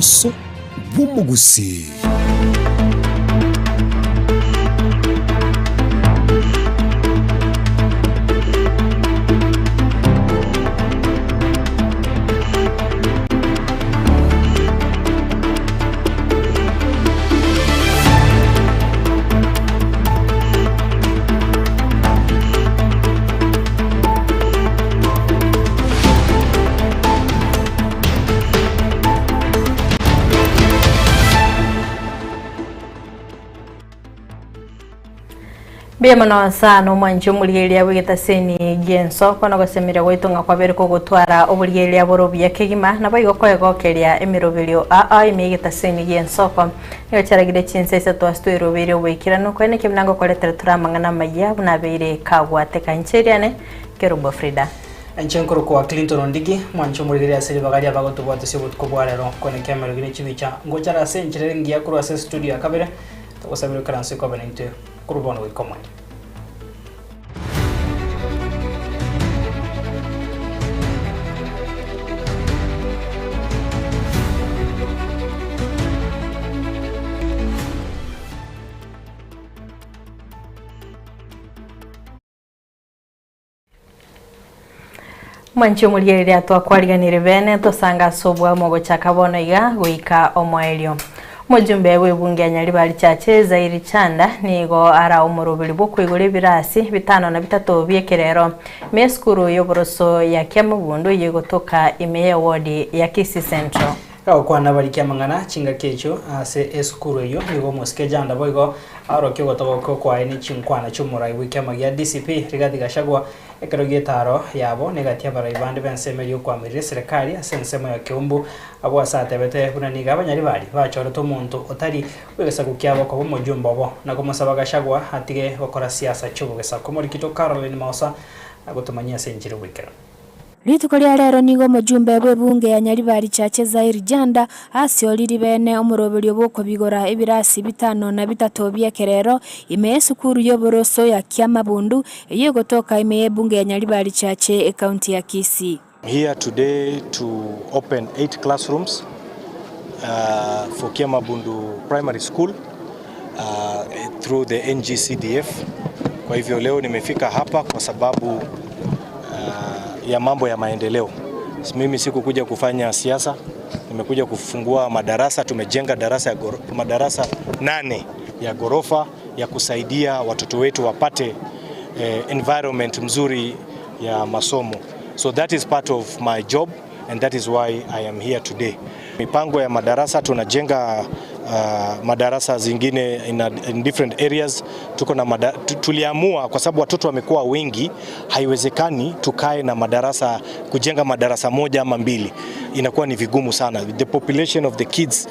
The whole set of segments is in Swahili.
Oboroso bw'Omugusi. Biamano sana mwanjo muligeria wigitaseni genso kono gosemira gwitunga kwa bere ko gutwara obuligeria borobia kegima na bayigo koegokeria emiroberio imigitaseni genso ko yocaragire chinsese twastwero bere obekirano kwene kimnango koletera turamangana maya buna bere kagwate kancheriane kerubo Frida Anchenkoro kwa Clinton Ndigi mwanjo muligeria seli bagaria bagotubwate sebut ko bwarero kwene kamera gine chibicha ngochara senchire ngia kuru ase studio akabere tokosabiro karanse ko benite kurubono wikomande Mwancho muligeria twakwariganire bene tosanga sobwa mogo chakabono iga guika omoelio Mujumbe w'ebunge Nyaribari Chache Zairi Chanda nigo ara umurubiri bwo kwigura ibirasi 5 na 3 byekerero meskuru y'Oboroso ya Kyamubundu yegotoka imeye ward ya Kisi Central kwa nabari kyamangana chinga kecho ase eskuru yo nigo moskejanda boigo aro kyo gotoko kwa eni chinkwana chumurai wikyamagia DCP Rigathi Gachagua ekerogetaro yabo negatia barai bande bensemerio kwa mirire serikali asensemo ya Kiumbu abo asatebete kunaniga abanyaribari bachoro to muntu otari wegesa kukyabo ko mujumba bo nakomusaba Gachagua atige bakora siasa cyubugesa komorikito Caroline Mausa agotumanyia senjiro wikera Rituko lya rero nigo mujumbe w'ebunge ya Nyaribari Chache Zairi Chanda asioliri bene omurobelio bwoko bigora ebirasi 5 na 3 byekerero imeye sukuru y'Oboroso ya Kyamabundu yegotoka imeye bunge ya Nyaribari Chache county ya Kisii. Here today to open 8 classrooms for Kyamabundu Primary School through the NGCDF. Kwa hivyo leo nimefika hapa kwa sababu ya mambo ya maendeleo. Mimi sikukuja kufanya siasa, nimekuja kufungua madarasa. Tumejenga madarasa 8 ya gorofa ya kusaidia watoto wetu wapate environment mzuri ya masomo. So that is part of my job and that is why I am here today. Mipango ya madarasa tunajenga madarasa zingine in different areas. Tuko na tuliamua kwa sababu watoto wamekuwa wengi, haiwezekani tukae na madarasa kujenga madarasa moja ama 2. Inakuwa ni vigumu sana. The population of the kids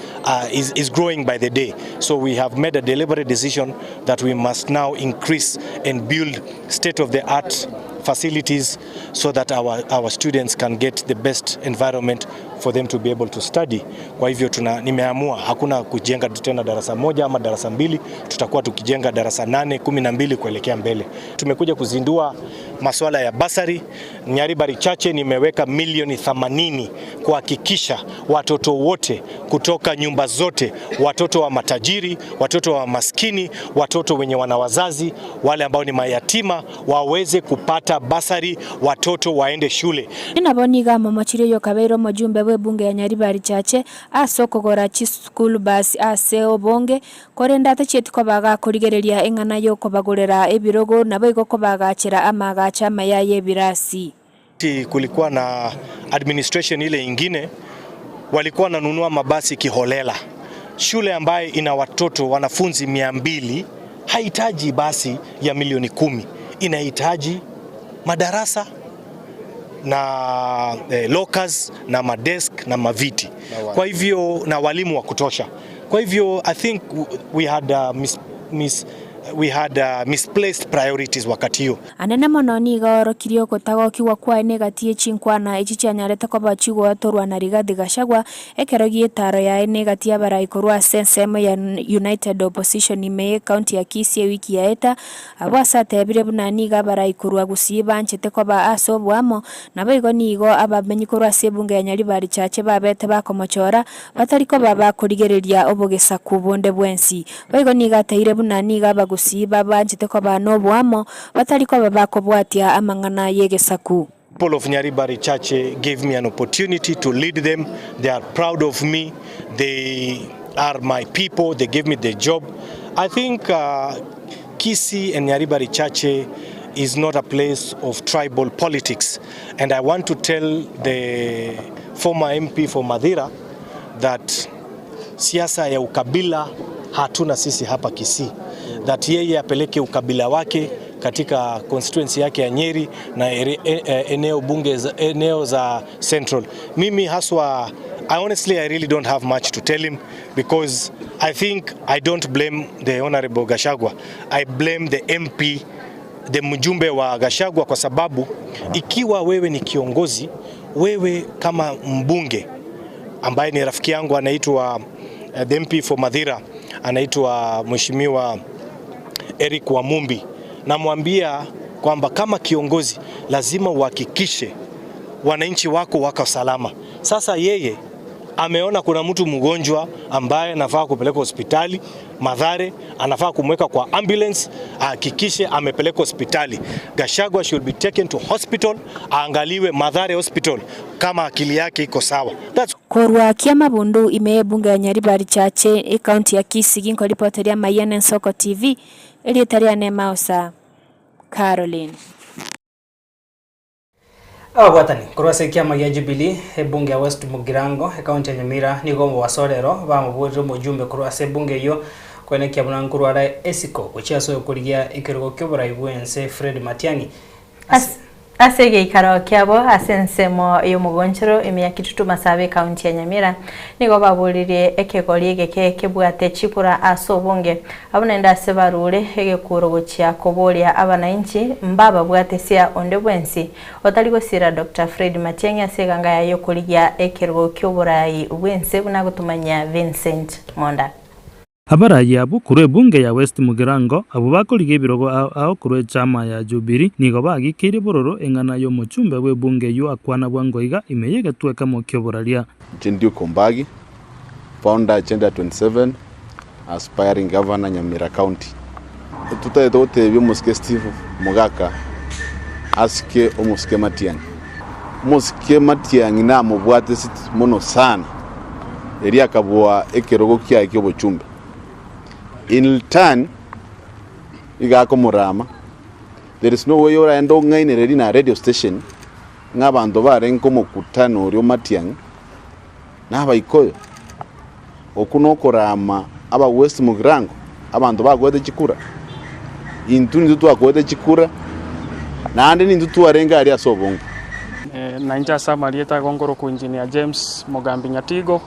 is growing by the day. So we have made a deliberate decision that we must now increase and build state of the art facilities so that our students can get the best environment for them to be able to study. Kwa hivyo nimeamua hakuna kujenga tena darasa moja ama darasa 2, tutakuwa tukijenga darasa 8, 12 kuelekea mbele. Tumekuja kuzindua masuala ya basari. Nyaribari Chache nimeweka milioni 80 kuhakikisha watoto wote kutoka nyumba zote, watoto wa matajiri, watoto wa maskini, watoto wenye wana wazazi, wale ambao ni mayatima waweze kupata basari, watoto waende shule. Inaboniga mamachire yo kabero mujumbe w'ebunge ya Nyaribari Chache asokogora chi school bus ase obonge korenda tachetiko baga kurigereria engana yo kobagorera ebirogo nabo igoko bagachira amagacha mayaye birasi. Kulikuwa na administration ile ingine walikuwa nanunua mabasi kiholela. Shule ambaye ina wanafunzi 200 haihitaji basi ya milioni 10, inahitaji madarasa na lockers na madesk na maviti. Kwa hivyo na walimu wa kutosha. Kwa hivyo I think we had misplaced priorities wakati hiyo. Anene mono ni gaorokirio gutagokiwa kwa ene gatie chinkwana ichi cyanyarete ko bachigo atorwa na Rigathi Gachagua ekerogie taro ya ene gatia bara ikorwa senseme ya United Opposition ime county ya Kisii wiki ya eta abasa tebire bunani gabara ikorwa gusiba nchete ko ba asobwamo na baigo nigo abamenyi korwa sebunge ya Nyaribari chache babete bakomochora batariko baba kurigereria obogesa kubonde bwensi baigo niga teire bunani gaba gusiba banchete ko ba nobwamo batariko baba kobwatia amangana yegesaku. People of Nyaribari Chache gave me an opportunity to lead them. They are proud of me. They are my people. They gave me the job. I think Kisii and Nyaribari Chache is not a place of tribal politics. And I want to tell the former MP for Madhira that siasa ya ukabila hatuna sisi hapa Kisii. That yeye apeleke ukabila wake katika constituency yake ya Nyeri na eneo za Central. Mimi haswa, I really don't have much to tell him because I think I don't blame the Honorable Gachagua. I blame the MP, the mjumbe wa Gachagua, kwa sababu ikiwa wewe ni kiongozi, wewe kama mbunge ambaye ni rafiki yangu anaitwa the MP for Madhira anaitwa Mheshimiwa Eric Wamumbi, namwambia kwamba kama kiongozi lazima uhakikishe wananchi wako wako salama. Sasa yeye ameona kuna mtu mgonjwa ambaye anafaa kupeleka hospitali Mathare, anafaa kumweka kwa ambulance, hakikishe amepeleka hospitali. Gachagua should be taken to hospital, aangaliwe Mathare hospital kama akili yake iko sawa. Korwa kia mabundu imebunge ya Nyaribari Chache county ya Kisii ginko reporteria Mayene Soko TV elitaria Nemausa Caroline. Abagwatani kurwase kiama ya Jubilee bunge ya West Mugirango county ya Nyamira nigo wasorero bamubuje mujumbe kurwase bunge yo kwene kiabuna nkurwara esiko kuchiaso kurigia ikirugo kyoburaibwense Fred Matiang'i asege ikaro kyabo asensemo yo mugonchero emyaka 3 masabe county ya Nyamira nigo babuliriye ekegori geke kebwate chipura asobonge abunenda sebarure egekurogo kya kobolia abananchi mbaba bwatesia onde bwensi otaliko sira Dr. Fred Matiang'i aseganga yayo kurigia ekirugo kyoburai bwense bunagutumanya Vincent Monda. Abarayi abo kure bunge ya West Mugirango abo bakorige birogo ao kure chama ya Jubilee nigo bagikire bororo engana yo muchumbe we bunge yo akwana bwangoiga imeyege tueka mokyo boralia. Jindio Kombagi, founder Agenda 27, aspiring governor Nyamira County. Tutaitote bimuske Steve Mugaka aske omuske Matiang'i. Muske Matiang'i na mubwate mono sana. Eria kabwa ekerogo kya ekyo chumbe. In turn, igako murama. There is no way you're endo ngaine na radio station ng'abantu barenko mukutano oryo Matiang'i naba ikoyo okuno korama aba West Mugirango abantu bagwete chikura intu ndu twagwete chikura nande nindu twarenga ari asobongo nanja samarieta gongoro ku engineer James Mogambi Nyatigo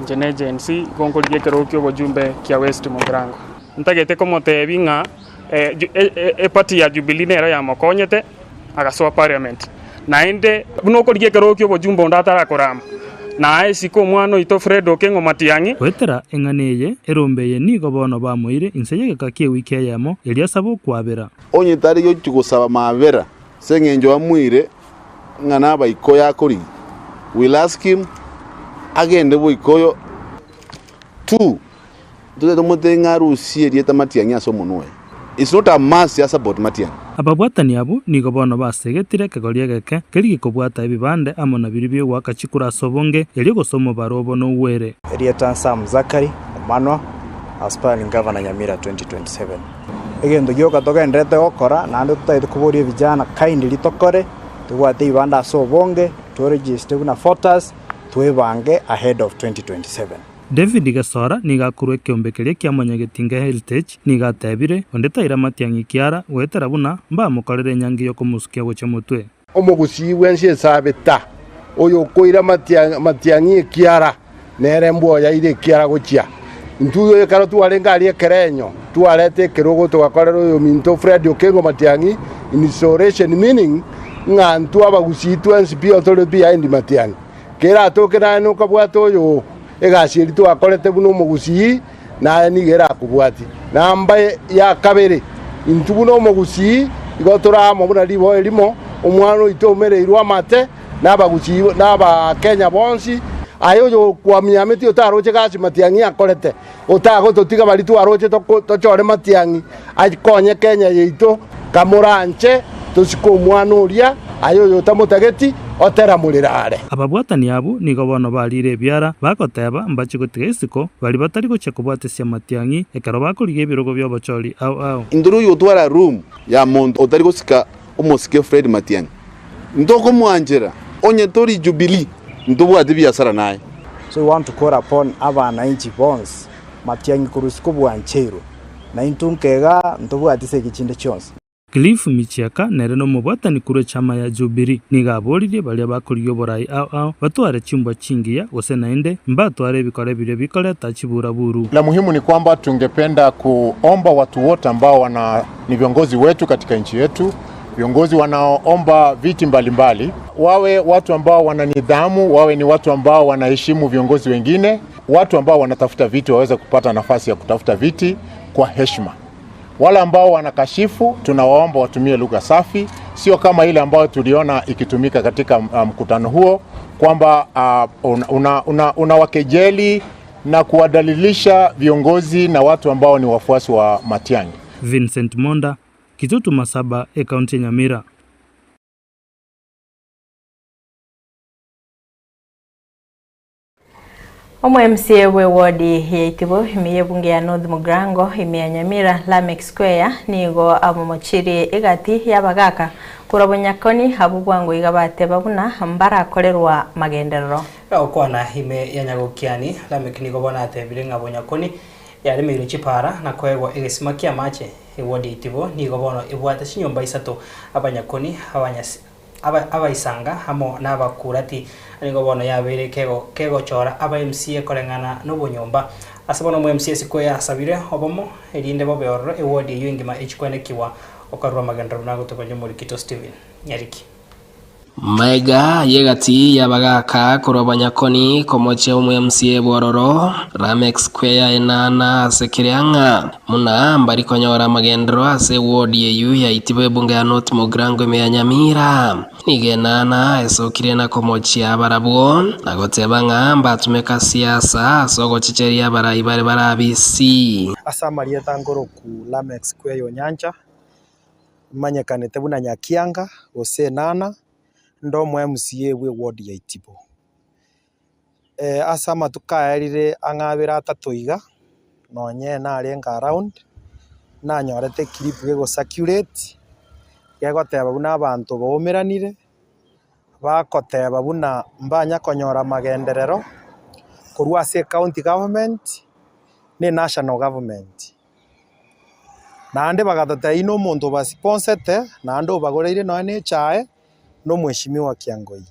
Njene agency gongoro gekero kyo bojumbe kya West Mugirango ntagete komotebinga party ya Jubilee nero ya mokonyete agasoa parliament naende bunoko ligekero kyo bojumbe ndatara korama na esiko mwana ito Fred Okengo Matiang'i wetera enganeye erombeye nigo bono bamuire inseyege kakie wiki yamo eliasabo kwabera onye tari yo chugusaba mabera sengenjo amuire ngana bayikoya akori will ask him agende boyikoyo tu tuze mutenga rusi erieta Matiang'i asomonwe. It's not a mass yes about Matiang'i. Ababwatani abo nigo bono basegetire kegoria geke kerigi kobwata ebibande amona biribyo wakachikura asobonge eli gosomo barobo no were. Erieta Sam Zakari Manwa aspiring governor Nyamira 2027. Egendo gyoka toka ndrete okora nande tutaite kuboria vijana kindly tokore tugwate ibanda asobonge to register na voters tuebange ahead of 2027. David Gasora nigakurwe kyombekeria kya Monyagetinga Heritage nigatebire ondetaira Matiang'i kiara wetera buna mba mukorere nyangi yo kumusukia gocha mutwe omugusi wense sabeta oyo koira Matiang'i kiara nere mboya ire kiara gochia intuyo karo twarenga ali kerenyo twarete kirugo tugakorera uyu Minto Fred Okengo Matiang'i installation meaning ngantu abagusi NCP authority behind Matiang'i kera tokera no kabwato uyu egaciri twakorete buno mugusi na nigera kubwati namba ya kabere intubuno mugusi igotora mabuna libo elimo omwana itomereirwa mate nabagusi naba Kenya bonsi ayo kwa miameti otaroche gasi Matiang'i akorete otago totiga bari twaroche tochore Matiang'i akonye Kenya yeito kamuranche tusiko mwana uria ayo tamutageti otera murirare ababwatani abo nigo bono barire byara bakoteba mbachi gutiga isiko bari batari goche kubwatesia Matiang'i ekaro bakoriga ebirogo byobochori ao induru yotwara room ya muntu otari gosika omosike Fred Matiang'i ndoko mwanjera onye tori Jubilee ndobwate biasara naye. So we want to call upon abana inchi bonds Matiang'i kurusiko bwanchero na intunkega ndobwatise gichinde chonse. Cliff Michiaka nere no mubwatani kure chama ya Jubilee nigaboririe baria bakoriyo borai ao batware chumba chingia gose naende mbatware bikore bire bikore tachibura buru. La muhimu ni kwamba tungependa kuomba watu wote ambao ni viongozi wetu katika nchi yetu, viongozi wanaoomba viti mbalimbali, wawe watu ambao wana nidhamu, wawe ni watu ambao wanaheshimu viongozi wengine, watu ambao wanatafuta viti waweze kupata nafasi ya kutafuta viti kwa heshima. Wale ambao wanakashifu tunawaomba watumie lugha safi, sio kama ile ambayo tuliona ikitumika katika mkutano huo kwamba unawakejeli na kuwadalilisha viongozi na watu ambao ni wafuasi wa Matiang'i. Vincent Monda, Kitutu Masaba, Kaunti ya Nyamira. Omo MCA we wodi ya Itibo imiye bunge ya North Mugrango imiya Nyamira Lameck Square nigo amumochiri igati yabagaka kurabonyakoni habugwango igabate babuna mbara korerwa magenderero okwana ime yanyagokiani Lameck nigo bonate birenga bonyakoni yari miro chipara na kwegwa egesimakia mache wodi Itibo nigo bono ibwate shinyomba isato abanyakoni abanyasi abaisanga hamo n'abakurati nigo bono yabere kego chora aba MCA korengana n'obunyomba asabono mu MCA siko yasabire obomo erinde bobeorro ewodi yingima echikwenekiwa okarwa magandaro nago tobanye muri Kito Steven Nyariki Maiga yegati yabagaka kurobanyakoni komoche umu MCA bororo Lameck Square enana sekirianga muna mbari konyora magendro ase wodi yeyu ya Itibo bunge ya North Mugrango imiya Nyamira nigenana esokire na komoche abarabwo nagoteba ngamba tumeka siasa sogo chicheria bari barabisi asa marieta ngoro ku Lameck Square yo nyanja manyekanete buna Nyakianga gose nana ndo mu MCA we ward ya Itibo asa matukaerire angabira atatoiga nonye na arenga around na nyorete clip gego circulate yagoteba buna abantu bomeranire bakoteba buna mbanya konyora magenderero kurwa se county government ne national government nande bagatata ino muntu basiponsete nande bagoreire none chae no mweshimiwa Kiangoi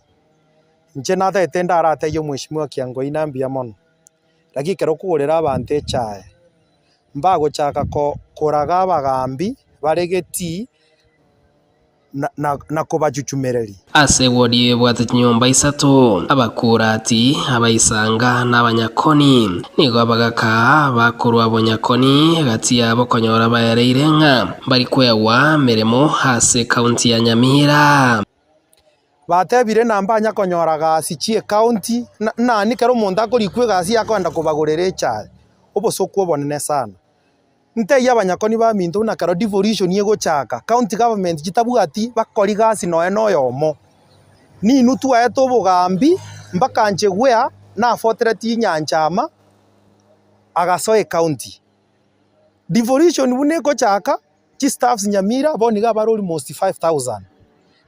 nje nata etenda arate yo mweshimiwa Kiangoi nambia mono laki kero kugorera abantu chae mbago chaka ko koraga bagambi baregeti na kubajuchumereri ase wodi bwate nyomba isato abakurati abaisanga n'abanyakoni nigo abagaka bakurwa abonyakoni gati yabo konyora bayareirenga bari kwewa meremo hase county ya Nyamira batebire nambanya konyora gasi chie county na ni kero monda kuri kwe gasi yakwenda kubagorere chae obosokuo bonene sana nte yabanyakoni ba Minto na karo devolution yego chaka county government jitabugati bakori gasi no yomo ni nutu aeto bugambi mbaka nje gwea na fortreti nyanchama agasoe county devolution bune ko chaka chi staffs Nyamira boni ga barori most 5000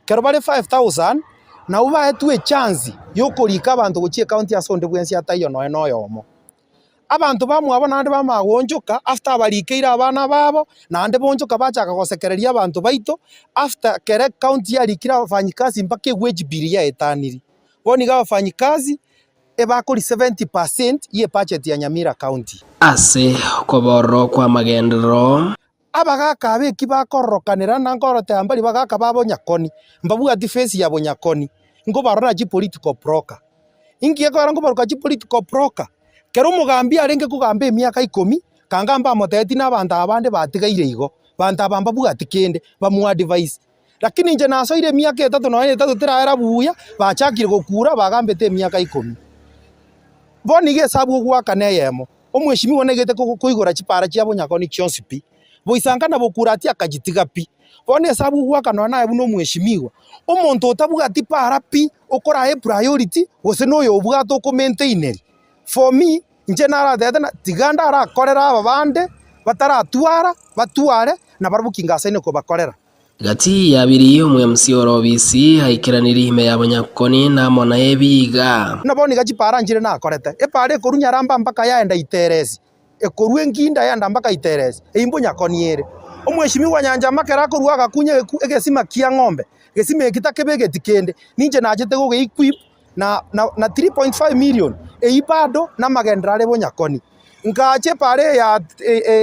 kero bare 5000 na uba etu chance yokorika abantu gochie county asonde bwensi atayo no yomo abantu bamwe abo nande bamagonjoka after barikeira abana babo nande bonjoka bachaka gosekereria abantu baito after kere county yarikira abafanyikazi mpaka wage bill ya etaniri boni ga abafanyikazi ebakori 70% ye budget ya Nyamira County. Ase koboro kwa magendero abagaka abeki bakorokanira na ngorote ambali bagaka babo Nyakoni mbabuga defense ya Nyakoni ngo barora ji political broker ingiye ko ngo baruka ji political broker kero mugambi arenge kugamba emyaka 10 kangamba moteti n'abantu abande batigaire igo bantu abamba buga tikende bamu advice lakini nje naso ile myaka 3 no 3 tirahera buya bachakire gukura bagambete emyaka 10 boni ge sabu gwaka neyemo omweshimi wonegete kuigora chipara chiabo Nyakoni chionsipi boisangana bokura ati akagitiga pi bone sabu gwaka no nae buno mweshimiwa omonto otabuga ati para pi okora e priority ose no yo buga to maintain for me nje nara deda tiganda ara korera abande batara tuara batuare na barabukinga sene ko bakorera gati yabiri umwe msioro bisi haikiraniri hime ya Nyakoni na mona ebiga naboni gachipara njire na korete epare korunya ramba mpaka yaenda iteresi ekorwe nginda yanda mpaka iteresi eimbo Nyakoni ere omweshimi wa nyanja makera korwa gakunye egesima kia ng'ombe gesima ekitakebe tikende ninje najete go equip na 3.5 million eibado na magendra lebo Nyakoni ngache pare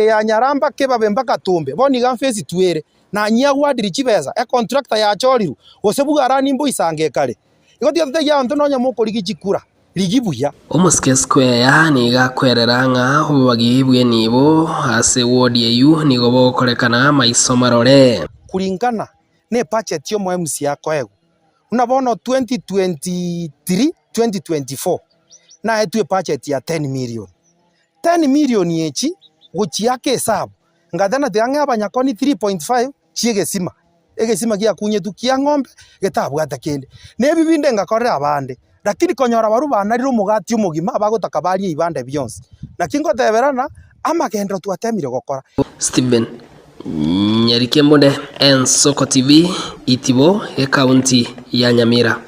ya nyaramba kebabe mpaka tumbe boni gamfesi tuere na nyagwa diricibeza contractor ya choriru osebuga rani mbo isange kare igoti yote ya onto nonya mukori gikura ligibuya Omuske Square yani gakwereranga ubagibwe nibo ase ward yeyu nigo bokorekana maisomarore kulingana ne budget yo mu MC yako ego unabona 2023 2024 na etu budget ya 10 million yechi guchi yake hesabu ngadana tiange abanyakoni 3.5 chiegesima egesima kia kunye tu kia ng'ombe getabwa atakende ne bibinde ngakorera abande lakini konyora baru banariro mugati umugima abagotaka bari ibande byonse nakingo teberana amagendro twatemire gokora Steven Nyarikemode Ensoko TV Itibo e county ya Nyamira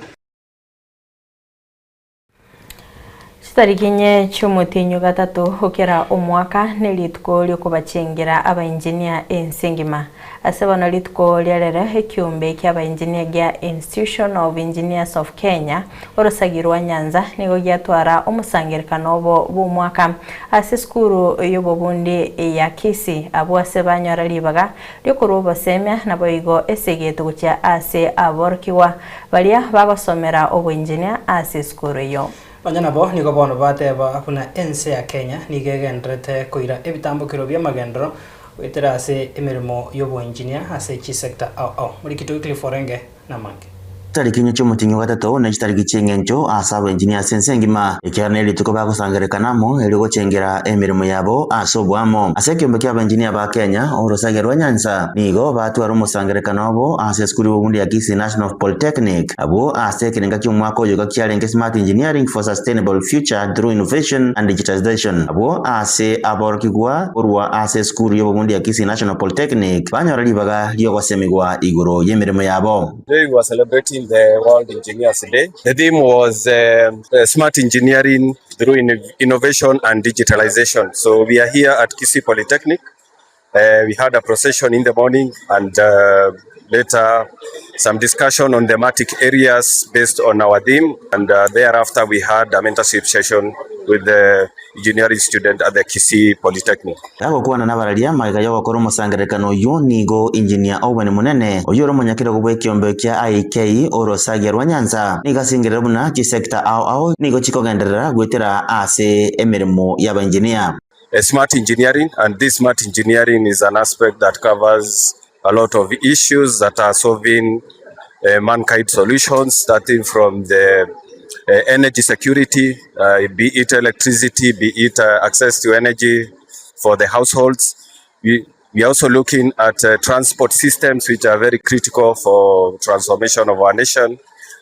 Tarikinye cy'umutinyu gatatu ukera umwaka nelitko lyo kubacengera aba engineer ensengima asabana litko lyarera ekyumbe ky'aba engineer gya Institution of Engineers of Kenya orosagirwa Nyanza nigo gyatwara omusangirikano obo b'umwaka ase skuru yobo bundi ya Kisi abo asebanyora libaga lyo kuruba semya nabo igo esegeto gukya ase aborkiwa balia bagosomera obo engineer ase skuru yo Banyana bo niko bono bateba apuna ense ya Kenya nigegendrete koira ebitambukiro bya magendro wetera ase emirimo yobo engineer ase chi sector muri kitu Cliforenge na Mange Tarikinye cy'umutinyu gatatu na kitariki cyengencho asaba engineer sensengima ikiraneli tuko bakusangerekanamo eri gocengera emirimo yabo asobwamo asekyombe ky'aba engineer ba Kenya orosagerwa Nyanza nigo batwara umusangerekano abo ase skuli bundi ya Kisi National Polytechnic abo ase kirenga cy'umwaka oyo gakyalenge smart engineering for sustainable future through innovation and digitalization abo ase aborkigwa urwa ase skuli yobo bundi ya Kisi National Polytechnic banyora libaga lyo gosemigwa iguro yemirimo yabo. Today we were celebrating the World Engineers Day. The theme was smart engineering through innovation and digitalization. So we are here at Kisi Polytechnic. We had a procession in the morning and later some discussion on thematic areas based on our theme. And thereafter we had a mentorship session with the engineering student at the Kisi Polytechnic. Yako kuwa na nabaralia maika yoko koro musangerekano yu nigo engineer Owen Munene oyoro munyakira kubwe kyombe kya IK orosagerwa Nyanza niga singirira buna ki sector ao nigo chikogenderera gwetera ase emirimo yaba engineer. Smart engineering, and this smart engineering is an aspect that covers a lot of issues that are solving mankind solutions, starting from the energy security, be it electricity, be it access to energy for the households. We are also looking at transport systems which are very critical for transformation of our nation,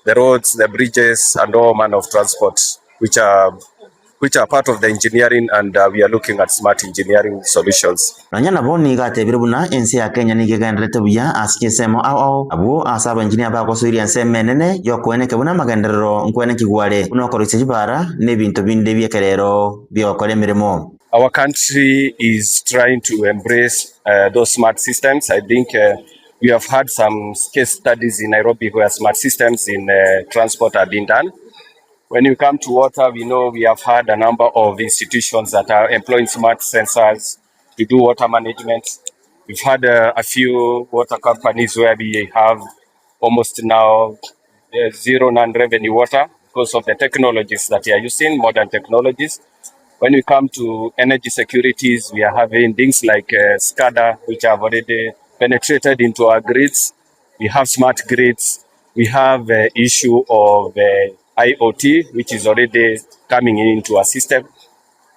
the roads, the bridges, and all manner of transports which are part of the engineering, and we are looking at smart engineering solutions. Nanyana boni gate birubuna ense ya Kenya nigegendrete buya askisemo ao abo asaba engineer ba kosuiri ense menene yokwene kebuna magenderero nkwene kigwale unokoretse kibara nebintu binde byekerero byokole mirimo. Our country is trying to embrace those smart systems. I think we have had some case studies in Nairobi where smart systems in transport are being done. When you come to water, we know we have had a number of institutions that are employing smart sensors to do water management. We've had a few water companies where we have almost now zero non-revenue water because of the technologies that we are using, modern technologies. When we come to energy securities, we are having things like SCADA, which have already penetrated into our grids. We have smart grids. We have the issue of IoT, which is already coming into our system,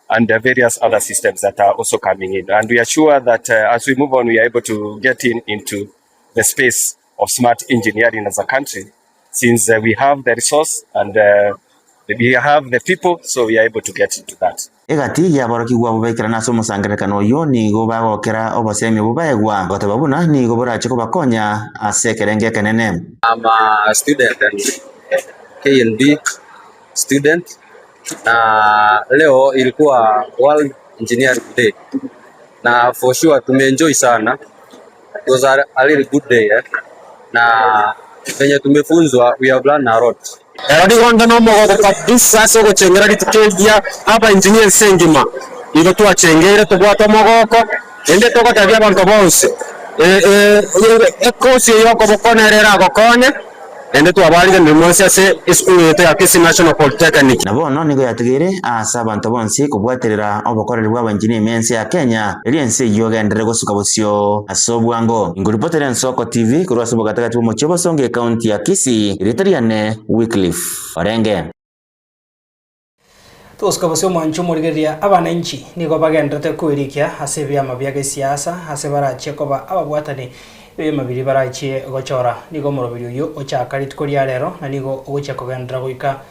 and the various other systems that are also coming in. And we are sure that as we move on, we are able to get into the space of smart engineering as a country, since we have the resource and we have the people, so we are able to get into that. Egati ya boroki gwa bubekera naso musangerekano yo ni go bagokera obosemi bubegwa gotababuna ni go borache ko bakonya asekerenge kenene. I'm a student and KNB student. Na leo ilikuwa World Engineering Day. Na for sure tumeenjoy sana. It was a really good day. Na venye tumefunzwa, we have learned a lot. Eradi wanda no mogo kabisa so gochengera litukegia aba engineer sengima ilo tu achengere to bwato mogoko ende to gotabia bantu bose ekosi yoko bokonerera gokonye ende tu abali ndi mose ase school yetu ya Kisii National Polytechnic nabono nigo yategere asa bantu bonse kubwaterera obokoreri bwa engineer mense ya Kenya eliense yogendere gosuka bosio asobwango inguripotere Nsoko TV kurwa sobo gatagati mu Kiyobo Songe county ya Kisii Ritariane Wycliffe Orenge tuskabasio mwanchu murigeria abananchi nigo bagendete kwirikia ase byama bya siasa ase barache koba ababwatani mabiri barache gochora nigo murobiri uyu ochakari tukoria rero na nigo ugocha kugendera goika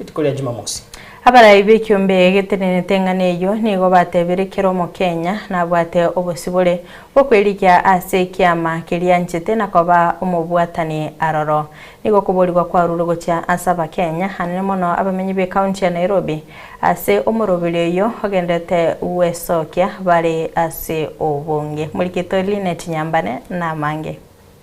tukoria Jumamosi abara ibikyombe getenetengane yo nigo bateberekero mu Kenya na bwate obosibore bokwirikia ase kiama kirianchete na koba umubwatani aroro nigo kuborirwa kwa rurugo cha asaba Kenya hanene mono abamenyi be county ya Nairobi ase umurobiri yo ogendete uwesokia bari ase obonge mulikito Linet Nyambane na Mange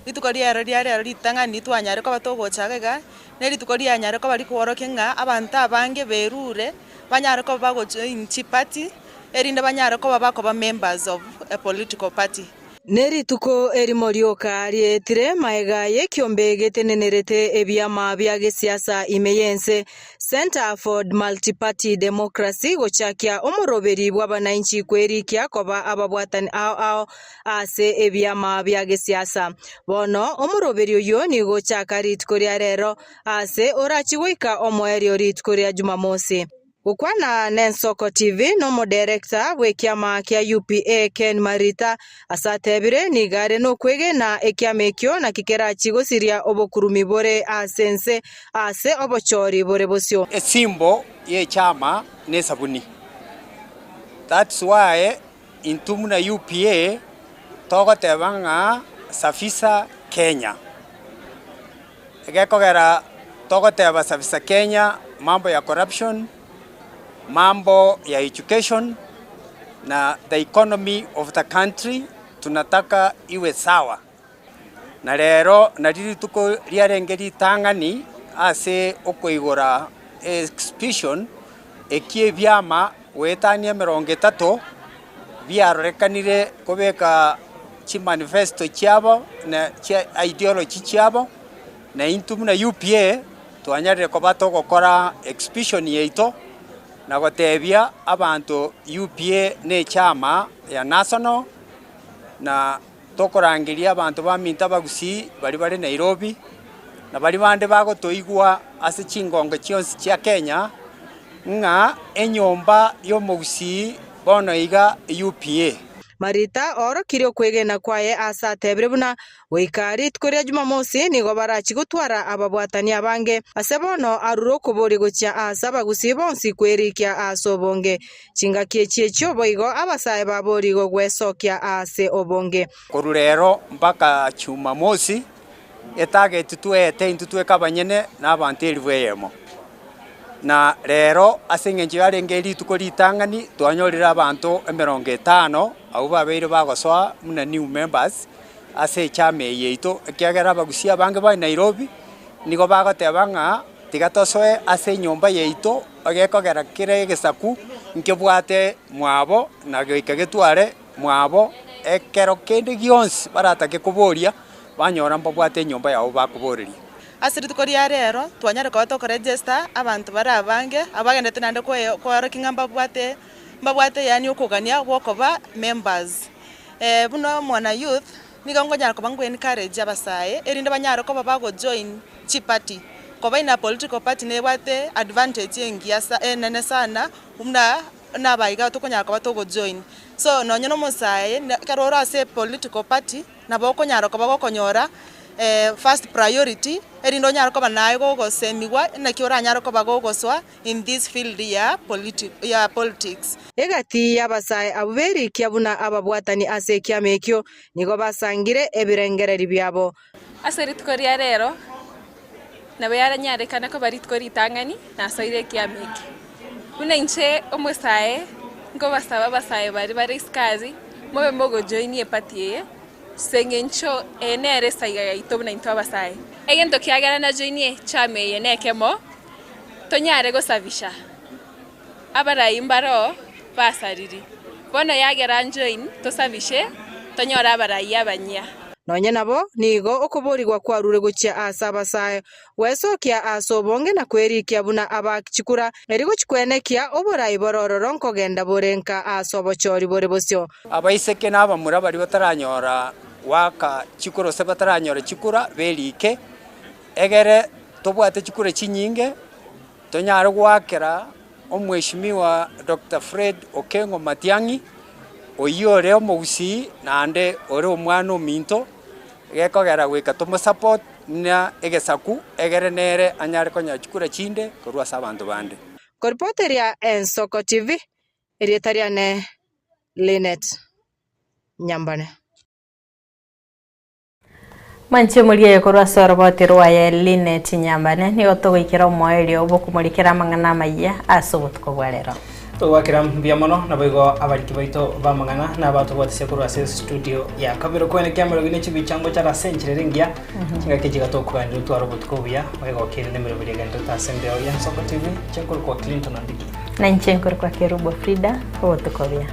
ritukoria rero ritangani twanyare ko batogochagega ne ritukoria nyare ko bari kuorokenga abantu abange berure banyare ko bagojoin party erinde banyare ko babako ba members of a political party nerituko erimorioka rietire maega yekiombe getenenerete ebyama bya gesiasa imeyense Center for Multi-Party Democracy gochakia omuroberi bw'abananchi kwerikia koba ababwatani ao ase ebyama bya gesiasa bono omuroberi uyo ni gochaka ritkoria rero ase orachiwika omwerio ritkoria Jumamosi Ukwana Nsoko TV no director wekiama kia UPA Ken Marita asatebire ni gare no kwege na ekiamekyo na kikera chigosiria obokurumi bore asense ase obochori bore bosio esimbo ye chama ne sabuni. That's why intumuna UPA togo tebanga safisa Kenya egekogera togo teba safisa Kenya mambo ya corruption mambo ya education na the economy of the country tunataka iwe sawa na lero na riri tuko riarengeri tangani ase okoigora exhibition ekie byama wetania 30 biarorekanire kobeka chi manifesto chiabo na chi ideology chiabo na intum na UPA twanyarire kobato gukora exhibition yeito na gotebia abantu UPA ne chama ya national na tokorangiria abantu baminta bagusi bari Nairobi na bari bande bagotoigwa ase chingongo chionsi chia Kenya nga enyomba yo mugusi bono iga UPA Marita oro kirio kwegena kwaye asa tebrebuna weikari tkoria Jumamosi nigo barachi gutwara ababwatani abange asebono aruro kubori gocha asa bagusi bonsi kwerikia asobonge chinga kiechio boigo abasaye babori go gwesokia ase obonge korurero mpaka Jumamosi etage tutuete intutwe kabanyene n'abantu elibweyemo na rero asengenje yarengeri tukoritangani twanyorira abantu 50 au babeire bagosoa muna new members ase chame yeito ekiagera bagusia bange ba Nairobi nigo bagotebanga tigatosoe ase nyomba yeito agekogera kire gesaku nkebwate mwabo na gikagetware mwabo ekero kende gionsi baratake kuboria banyora mbabwate nyomba yao bakuboreria asiri tukoria rero twanyare kwa to register abantu barabange abagendete nande kwa kinga mbabwate yani ukugania gwokoba members buno mwana youth nigongo nyara ko bangwe encourage abasaye erinde banyara ko baba go join chi party ko baina political party ne bwate advantage engiasa enene sana umna nabaiga tukonyara ko batogo join so no nyono musaye karora se political party naboko nyara ko bagokonyora first priority erindo nyara ko banaye go semiwa na kiora nyara ko bagogoswa in this field ya politics egati yabasaye abuberi kyabuna ababwatani ase kyamekyo nigo basangire ebirengereri byabo aseri tukoria rero nabo yaranyarekana ko bari tkoritangani nasoire kyameki kuna inche omusaye ngo basaba basaye bari skazi mobe mogo join ye party sengencho enere saiga itobuna into abasaye egento kyagana na join ye chame ye nekemo tonyare go savisha abarayi mbaro basariri bono yagera join to savishe tonyora abarayi abanya nonye nabo nigo okuborigwa kwarure gucia asabasaye wesokia asobonge na kwerikia buna abakikura erigo chikwenekia oborayi borororo nkogenda borenka asobochori bore bosyo abaiseke nabamura bari bataranyora waka chikuro se bataranyora chikura berike egere tobwate chikura chinyinge tonyara gwakera omweshimiwa Dr. Fred Okengo Matiang'i oyore omugusi nande ore omwana ominto gekogera gwika tomo support na egesaku egere nere anyare konya chikura chinde korwa sabantu bande korpoteria Ensoko TV erietariane Linet Nyambane manche mulie korwa sorboti rwaye Linet Nyambane nigo tugikira omoeri obukumurikira mangana maiya asobutko bwarero twakira biamono na boigo abariki baito bamangana na batu botse kurwa se studio ya kabiro kwene kamera gine chibichango cha century ringia kinga kijiga to kwandi twaro butko buya boigo kire nemero bile gando ta sembe ya Ensoko TV chenkuru kwa Clinton andiki na nchenkuru kwa Kerubo Frida butko buya